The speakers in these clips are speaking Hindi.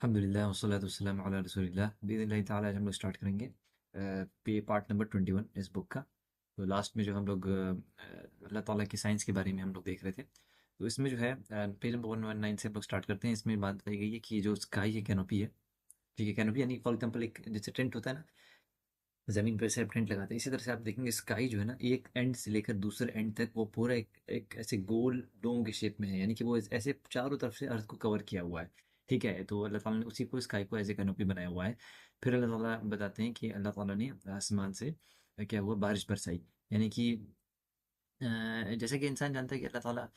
अल्हम्दुलिल्लाह वस्सलातु वस्सलामु अला रसूलिल्लाह बिइज़्निल्लाहि ताला। आज हम लोग स्टार्ट करेंगे पे पार्ट नंबर 21 इस बुक का। तो लास्ट में जो हम लोग अल्लाह ताला की साइंस के बारे में हम लोग देख रहे थे। तो इसमें जो है पेज नंबर 119 से हम लोग स्टार्ट करते हैं। इसमें बात बताई गई है कि जो स्काई की कैनोपी है, ठीक है, कैनोपी यानी फॉर एग्जाम्पल एक जैसे टेंट होता है ना, ज़मीन पर से आप टेंट लगाते हैं, इसी तरह से आप देखेंगे स्काई जो है ना, एक एंड से लेकर दूसरे एंड तक वो पूरा एक ऐसे गोल डोम के शेप में है, यानी कि वो ऐसे चारों तरफ से अर्थ को कवर किया हुआ है। ठीक है, तो अल्लाह ताला ने उसी को स्काई को एज ए कैनोपी बनाया हुआ है। फिर अल्लाह ताला बताते हैं कि अल्लाह ताला ने आसमान से क्या हुआ, बारिश बरसाई। यानी कि जैसे कि इंसान जानता है कि अल्लाह ताला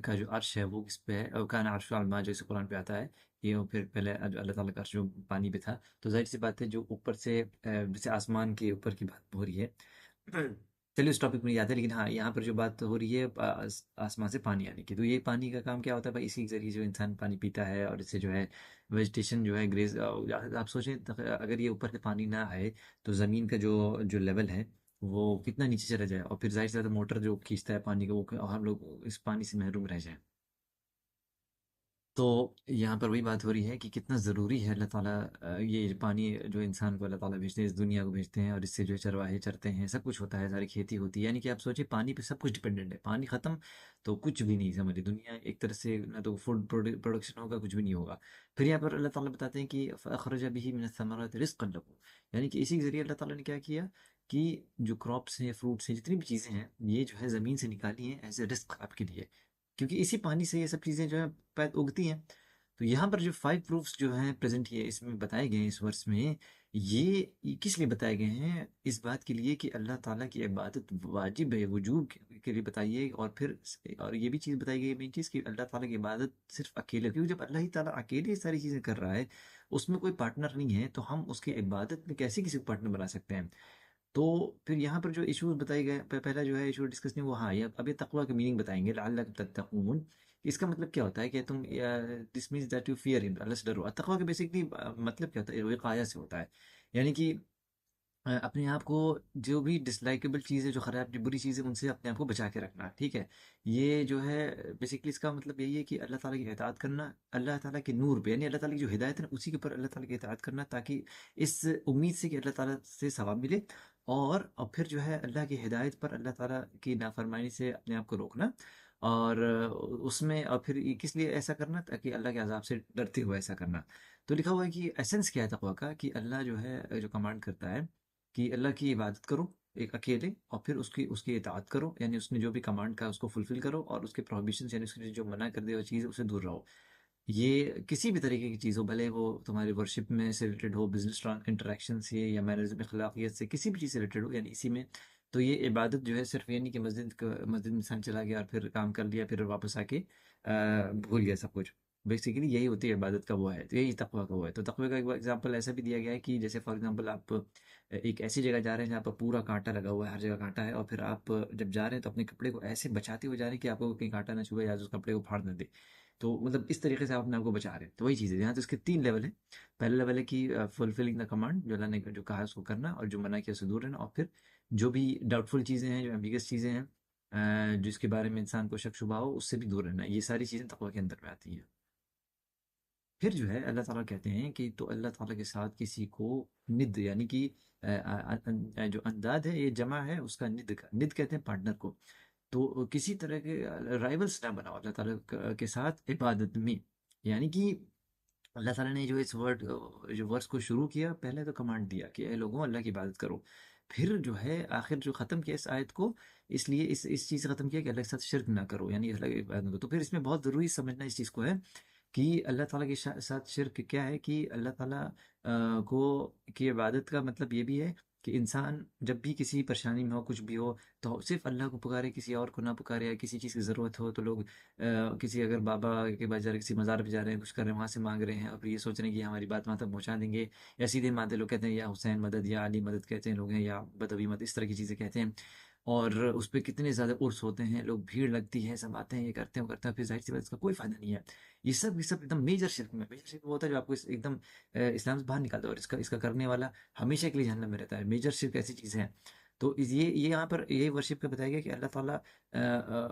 का जो अर्श है वो किस पे है, और कान अर्श अल मा, जैसे कुरान पे आता है कि वो फिर पहले अल्लाह ताला का अर्श जो पानी पे था। तो जाहिर सी बात है जो ऊपर से जैसे आसमान के ऊपर की बात हो रही है। चलिए उस टॉपिक में याद है, लेकिन हाँ यहाँ पर जो बात हो रही है आसमान से पानी आने की, तो ये पानी का काम क्या होता है भाई, इसी के जरिए जो इंसान पानी पीता है और इससे जो है वेजिटेशन जो है ग्रेज। आप सोचें अगर ये ऊपर से पानी ना आए तो ज़मीन का जो जो लेवल है वो कितना नीचे चला जाए, और फिर जाहिर सी बात है मोटर जो खींचता है पानी को वो, और हम लोग इस पानी से महरूम रह जाएं। तो यहाँ पर वही बात हो रही है कि कितना ज़रूरी है अल्लाह ताला ये पानी जो इंसान को अल्लाह ताला भेजते हैं, इस दुनिया को भेजते हैं, और इससे जो है चरवाहे चरते हैं, सब कुछ होता है, सारी खेती होती है। यानी कि आप सोचिए पानी पे सब कुछ डिपेंडेंट है, पानी ख़त्म तो कुछ भी नहीं, समझ लीजिए दुनिया एक तरह से ना तो फूड प्रोडक्शन होगा, कुछ भी नहीं होगा। फिर यहाँ पर अल्लाह ताला बताते हैं कि फ़अख़रज बिही मिनस समराति रिज़्क़न लकुम, यानी कि इसी के ज़रिए अल्लाह ताला ने क्या किया कि जो क्रॉप्स हैं, फ्रूट्स हैं, जितनी भी चीज़ें हैं, ये जो है ज़मीन से निकाली हैं एज़ अ रिज़्क़ आपके लिए, क्योंकि इसी पानी से ये सब चीज़ें जो है उगती हैं। तो यहाँ पर जो 5 प्रूफ्स जो हैं प्रेज़ेंट ये इसमें बताए गए हैं इस वर्स में, ये किस लिए बताए गए हैं? इस बात के लिए कि अल्लाह ताला की इबादत वाजिब है, वुजूब के लिए बताई है, और फिर और ये भी चीज़ बताई गई है मेन चीज़ कि अल्लाह ताला की इबादत सिर्फ़ अकेले, क्योंकि जब अल्लाह ही ताला अकेले ये सारी चीज़ें कर रहा है, उसमें कोई पार्टनर नहीं है, तो हम उसकी इबादत में कैसे किसी को पार्टनर बना सकते हैं? तो फिर यहाँ पर जो इश्यूज़ बताए गए, पहला जो है इश्यू डिस्कस नहीं वो, हाँ, ये अब ये तक़वा की मीनिंग बताएँगे, लअल्लकुम तत्तक़ून। इसका मतलब क्या होता है कि तुम this means that you fear him, Allah से डरो। तक़वा का बेसिकली मतलब क्या होता है, विक़ाया से होता है। यानी कि अपने आप को जो भी डिसलाइकेबल चीज़ है, जो ख़राब जो बुरी चीज़ है, उनसे अपने आप को बचा के रखना, ठीक है? ये जो है बेसिकली इसका मतलब यही है कि अल्लाह ताला की इताअत करना, अल्लाह ताला के नूर पे, यानी अल्लाह ताला की जो हिदायत है ना, उसी के ऊपर अल्लाह ताला की इताअत करना, ताकि इस उम्मीद से कि अल्लाह ताला से सवाब मिले, और फिर जो है अल्लाह की हिदायत पर अल्लाह ताला की नाफरमानी से अपने आप को रोकना, और उसमें और फिर ये किस लिए ऐसा करना, ताकि अल्लाह के अज़ाब से डरते हुए ऐसा करना। तो लिखा हुआ है कि एसेंस क्या है तक़वा का, कि अल्लाह जो है जो कमांड करता है कि अल्लाह की इबादत करो एक अकेले, और फिर उसकी उसकी इताअत करो, यानी उसने जो भी कमांड कहा उसको फुलफिल करो, और उसके प्रोहिबिशंस यानी उसने जो मना कर दिया वो चीज़, उससे दूर रहो। ये किसी भी तरीके की चीज़ हो, भले वो तुम्हारे वर्शिप में से रिलेटेड हो, बिजनेस इंटरेक्शन से, या मैनर्स में अखलाकियत से, किसी भी चीज़ से रिलेटेड हो, यानी इसी में। तो ये इबादत जो है सिर्फ ये नहीं कि मस्जिद में इंसान चला गया और फिर काम कर लिया, फिर वापस आके भूल गया सब कुछ। बेसिकली यही होती है इबादत का वो है, तो यही तकवा का वो है। तो तकवे का एक एग्जांपल ऐसा भी दिया गया है कि जैसे फॉर एग्जांपल आप एक ऐसी जगह जा रहे हैं जहाँ पर पूरा कांटा लगा हुआ है, हर जगह कांटा है, और फिर आप जब जा रहे हैं तो अपने कपड़े को ऐसे बचाते हुए जा रहे हैं कि आपको कहीं कांटा ना छुए या उस कपड़े को फाड़ ना दे। तो मतलब इस तरीके से आप अपने आप को बचा रहे हैं। तो वही चीज़ है, यहाँ तो इसके 3 लेवल है। पहला लेवल है कि फुलफिलिंग द कमांड, जो अल्लाह ने जो कहा है उसको करना, और जो मना किया उससे दूर रहना, और फिर जो भी डाउटफुल चीज़ें हैं, जो एम्बिगस चीज़ें हैं, जिसके बारे में इंसान को शक शुबा हो, उससे भी दूर रहना। ये सारी चीज़ें तकवा के अंदर में आती हैं। फिर जो है अल्लाह ताला कहते हैं कि तो अल्लाह ताला के साथ किसी को निद, यानी कि जो अंदाज है ये जमा है उसका, निद का, निद कहते हैं पार्टनर को। तो किसी तरह के राइवल्स ना बनाओ अल्लाह ताला के साथ इबादत में। यानी कि अल्लाह ताला ने जो इस जो वर्स को शुरू किया, पहले तो कमांड दिया कि ए लोगों अल्लाह की इबादत करो। फिर जो है आखिर जो ख़त्म किया इस आयत को, इसलिए इस चीज़ से ख़त्म किया कि अल्लाह के साथ शिर्क ना करो, यानी अल्लाह की इबादत करो। तो फिर इसमें बहुत ज़रूरी समझना इस चीज़ को है कि अल्लाह ताला के साथ शिर्क क्या है, कि अल्लाह ताला को की इबादत का मतलब ये भी है कि इंसान जब भी किसी परेशानी में हो, कुछ भी हो, तो सिर्फ अल्लाह को पुकारे, किसी और को ना पुकारे। या किसी चीज़ की ज़रूरत हो तो लोग किसी अगर बाबा के पास जा रहे, किसी मज़ार पे जा रहे हैं, कुछ कर रहे हैं, वहाँ से मांग रहे हैं, और फिर ये सोच रहे हैं कि हमारी बात वहाँ तक पहुँचा देंगे। या सीधे मानते लोग कहते हैं या हुसैन मदद, या अली मदद कहते हैं लोग हैं, या बदवी मदद, इस तरह की चीज़ें कहते हैं। और उस पे कितने ज़्यादा उर्स होते हैं, लोग भीड़ लगती है, सब आते हैं, ये करते हैं वो करते हैं, फिर जाहिर सी बात इसका कोई फ़ायदा नहीं है। ये सब एकदम मेजर शिर्क में, मेजर शिर्क वो होता है जो आपको एकदम इस्लाम से बाहर निकालता है, और इसका इसका करने वाला हमेशा के लिए जहन्नम में रहता है। मेजर शिर्क ऐसी चीज़ है। तो ये यहाँ पर ये वर्शिप का बताया गया कि अल्लाह ताला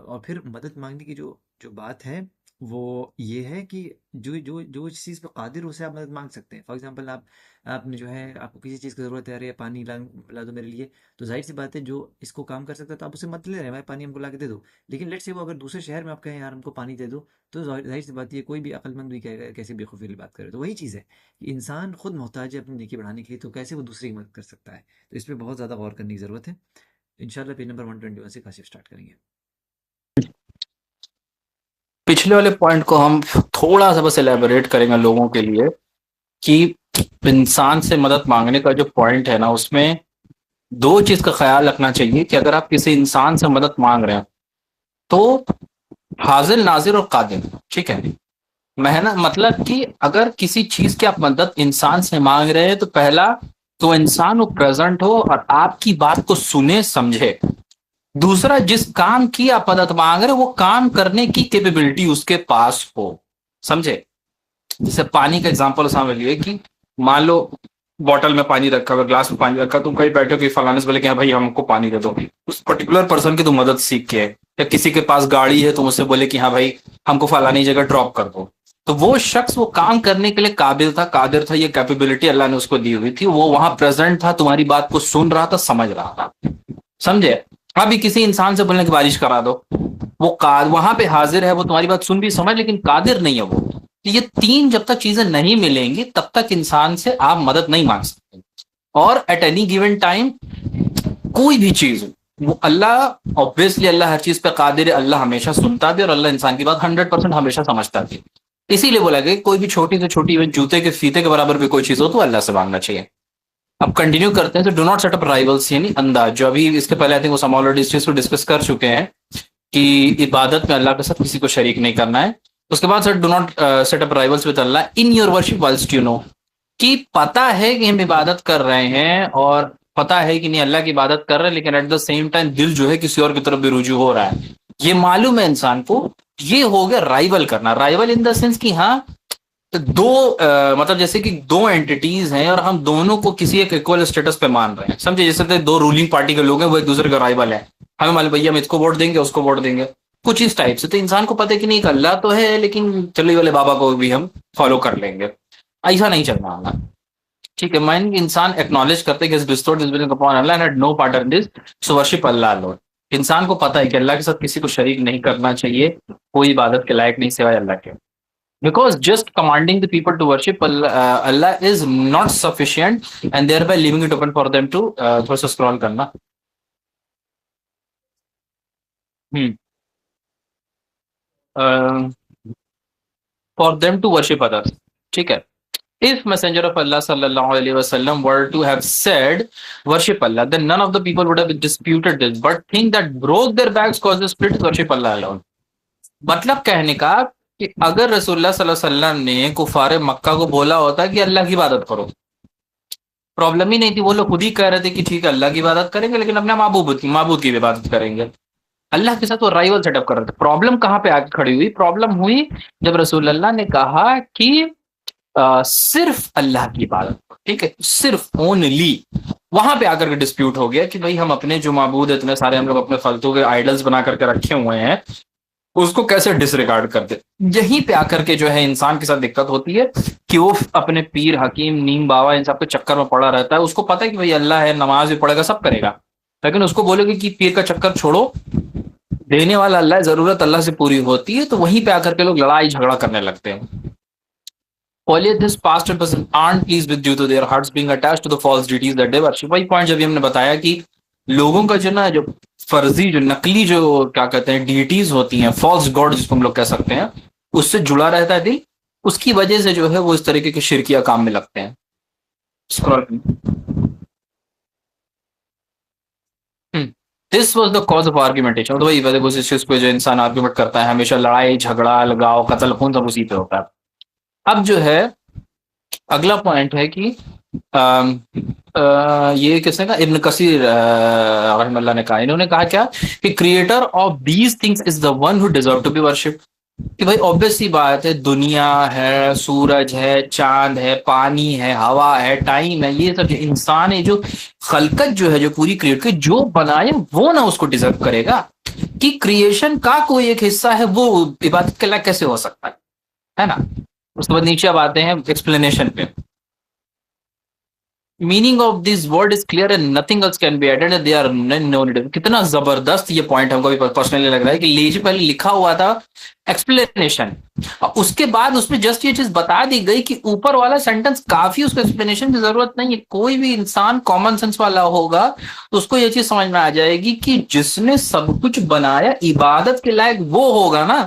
और फिर मदद मांगने की जो जो बात है, वो ये है कि जो जो जो इस चीज़ पे कादिर हो, उससे आप मदद मांग सकते हैं। फॉर एग्जांपल आपने जो है, आपको किसी चीज़ की ज़रूरत है, अरे पानी ला दो मेरे लिए, तो जाहिर सी बात है जो इसको काम कर सकता है तो आप उससे मत ले रहे हैं, भाई पानी हमको ला के दे दो। लेकिन लेट्स से वो अगर दूसरे शहर में आप कहें यार हमको पानी दे दो, तो जाहिर सी बात है कोई भी अक्लमंद भी कहेगा कैसे बेवकूफ़ी वाली बात करे। तो वही चीज़ है कि इंसान खुद मोहताज है अपनी नेकी बढ़ाने के लिए, तो कैसे वो दूसरे की मदद कर सकता है। तो इस पे बहुत ज़्यादा गौर करने की ज़रूरत है। इंशाल्लाह पेज नंबर 121 से काशिफ स्टार्ट करेंगे। पिछले वाले पॉइंट को हम थोड़ा सा बस एलेबोरेट करेंगे लोगों के लिए कि इंसान से मदद मांगने का जो पॉइंट है ना, उसमें दो चीज का ख्याल रखना चाहिए कि अगर आप किसी इंसान से मदद मांग रहे हैं तो हाजिर नाजिर और कादिर, ठीक है। मेहनत मतलब कि अगर किसी चीज की आप मदद इंसान से मांग रहे हैं तो पहला तो इंसान वो प्रेजेंट हो और आपकी बात को सुने समझे। दूसरा, जिस काम की आप मदद मांग रहे हो वो काम करने की कैपेबिलिटी उसके पास हो, समझे। जैसे पानी का एग्जांपल सामने लिए कि मान लो बॉटल में पानी रखा हुआ, ग्लास में पानी रखा, तुम कहीं बैठे हो कि फलाने से बोले कि हाँ भाई हमको पानी दे दो, उस पर्टिकुलर पर्सन की तुम मदद सीख के, या किसी के पास गाड़ी है तुम उससे बोले कि हाँ भाई हमको फलानी जगह ड्रॉप कर दो, तो वो शख्स वो काम करने के लिए काबिल था, कादिर था, ये कैपेबिलिटी अल्लाह ने उसको दी हुई थी, वो वहां प्रेजेंट था, तुम्हारी बात को सुन रहा था, समझ रहा था, समझे। अभी किसी इंसान से बोलने की बारिश करा दो, वो वहां पे हाजिर है, वो तुम्हारी बात सुन भी समझ, लेकिन कादिर नहीं है वो। तो ये तीन जब तक चीजें नहीं मिलेंगी तब तक इंसान से आप मदद नहीं मांग सकते। और एट एनी गिवन टाइम कोई भी चीज हो, वो अल्लाह ऑब्वियसली अल्लाह हर चीज पे कादिर है, अल्लाह हमेशा सुनता भी और अल्लाह इंसान की बात 100% हमेशा समझता भी। इसीलिए बोला गया कोई भी छोटी से छोटी इवन जूते के फीते के बराबर भी कोई चीज हो तो अल्लाह से मांगना चाहिए। अब कंटिन्यू करते हैं। तो do not set up rivals, यानी अंदाज, जो अभी इसके पहले आई थिंक वो हम ऑलरेडी इस चीज को डिस्कस कर चुके हैं कि इबादत में अल्लाह के साथ किसी को शरीक नहीं करना है। उसके बाद sir do not set up rivals with Allah in your worship whilst you know, कि पता है कि हम इबादत कर रहे हैं और पता है कि नहीं अल्लाह की इबादत कर रहे हैं, लेकिन एट द सेम टाइम दिल जो है किसी और की तरफ भी रुजू हो रहा है, ये मालूम है इंसान को। ये हो गया राइवल करना। राइवल इन द सेंस कि हाँ दो मतलब जैसे कि दो एंटिटीज हैं और हम दोनों को किसी एक इक्वल स्टेटस पे मान रहे हैं, समझे। जैसे दो रूलिंग पार्टी के लोग हैं, वो एक दूसरे का राइवल है, हमें मालूम भैया हम इसको वोट देंगे उसको वोट देंगे, कुछ इस टाइप से। तो इंसान को पता है कि नहीं अल्लाह तो है, लेकिन चलो ये वाले बाबा को भी हम फॉलो कर लेंगे, ऐसा नहीं चलना वाला, ठीक है। माइंड इंसान एक्नॉलेज करते हैं कि bestowed his will upon Allah and had no part in this, so worship Allah alone। इंसान को पता है कि अल्लाह के साथ किसी को शरीक नहीं करना चाहिए, कोई इबादत के लायक नहीं सिवाय अल्लाह के। Because just commanding the people to worship Allah is not sufficient and thereby leaving it open for them to थोड़ा सा scroll करना। हम्म for them to worship others, ठीक है। If Messenger of Allah sallallahu alaihi wasallam were to have said worship Allah, then none of the people would have disputed this. But thing that broke their backs caused the split worship Allah alone। मतलब कहने का कि अगर रसूलुल्लाह सल्लल्लाहु अलैहि वसल्लम ने कुफारे मक्का को बोला होता कि अल्लाह की इबादत करो, प्रॉब्लम ही नहीं थी। वो लोग खुद ही कह रहे थे कि ठीक है अल्लाह की इबादत करेंगे, लेकिन अपने माबूद की इबादत करेंगे। अल्लाह के साथ वो राइवल सेटअप कर रहे थे। प्रॉब्लम कहाँ पे आके खड़ी हुई? प्रॉब्लम हुई जब रसूलुल्लाह ने कहा कि सिर्फ अल्लाह की इबादत, ठीक है, सिर्फ ओनली। वहां पे आकर के डिस्प्यूट हो गया कि भाई हम अपने जो माबूद इतने सारे हम लोग अपने फालतू के आइडल्स बना करके रखे हुए हैं, उसको कैसे डिसरिगार्ड कर दे। यहीं पे आकर के जो है इंसान के साथ दिक्कत होती है कि वो अपने पीर हकीम नीम बाबा इन सब के चक्कर में पड़ा रहता है। उसको पता है कि भाई अल्लाह है, नमाज भी पढ़ेगा, सब करेगा, लेकिन उसको बोलोगे कि पीर का चक्कर छोड़ो, देने वाला अल्लाह, जरूरत अल्लाह से पूरी होती है, तो वहीं पे आकर के लोग लड़ाई झगड़ा करने लगते हैं। Only this past person aren't pleased with due to their hearts being attached to the false deities that they worship। वही पॉइंट जब हमने बताया कि लोगों का जो ना जो फर्जी जो नकली जो क्या कहते हैं डीटीज होती हैं, फॉल्स गॉड जिसको हम लोग कह सकते हैं, उससे जुड़ा रहता है दिल, उसकी वजह से जो है वो इस तरीके के शिरकिया काम में लगते हैं। This was the cause of argumentation. तो वही वजह इस चीज पे जो इंसान आर्ग्यूमेंट करता है, हमेशा लड़ाई झगड़ा लगाओ कत्ल खून सब उसी पे होता है। अब जो है अगला पॉइंट है कि ये किसने कहा? इब्न कसीर रहमतुल्लाह ने कहा, इन्होंने कहा क्या कि creator of these things is the one who deserve to be worship. कि भाई ऑब्वियस सी बात है, दुनिया है, सूरज है, चांद है, पानी है, हवा है, टाइम है, ये सब इंसान है, जो खलकत जो है जो पूरी क्रिएट की जो बनाए वो ना उसको डिजर्व करेगा। कि क्रिएशन का कोई एक हिस्सा है वो इबादत के लायक कैसे हो सकता है ना। उसके बाद नीचे अब आते हैं एक्सप्लेनेशन पे। Meaning of this word is clear and nothing else can be added, they are no needed. कितना जबरदस्त ये पॉइंट हमको भी पर्सनली लग रहा है कि लीजिए पहले लिखा हुआ था एक्सप्लेनेशन, उसके बाद उसमें जस्ट ये चीज बता दी गई कि ऊपर वाला सेंटेंस काफी, उसको एक्सप्लेनेशन की जरूरत नहीं है। कोई भी इंसान कॉमन सेंस वाला होगा तो उसको ये चीज समझ में आ जाएगी कि जिसने सब कुछ बनाया इबादत के लायक वो होगा ना,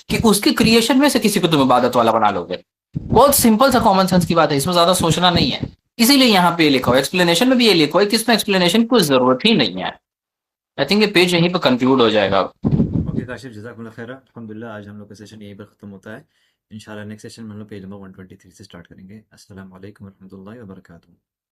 कि उसके क्रिएशन में से किसी को तुम इबादत वाला बना लोगे। बहुत सिंपल सा कॉमन सेंस की बात है, इसमें ज्यादा सोचना नहीं है। इसीलिए यहाँ पे ये लिखा हुआ एक्सप्लेनेशन में भी ये लिखा हुआ है कि इसमें एक्सप्लेनेशन की कोई जरूरत ही नहीं है। आई थिंक ये पेज यहीं पर कंक्लूड हो जाएगा। ओके काशिफ, जज़ाकल्लाह खैर। अल्हम्दुलिल्लाह आज हम लोग का सेशन यहीं पर ख़त्म होता है। इंशाल्लाह नेक्स्ट सेशन में हम लोग पेज नंबर 123 से स्टार्ट करेंगे। अस्सलाम वालेकुम रहमतुल्लाहि व बरकातुहू।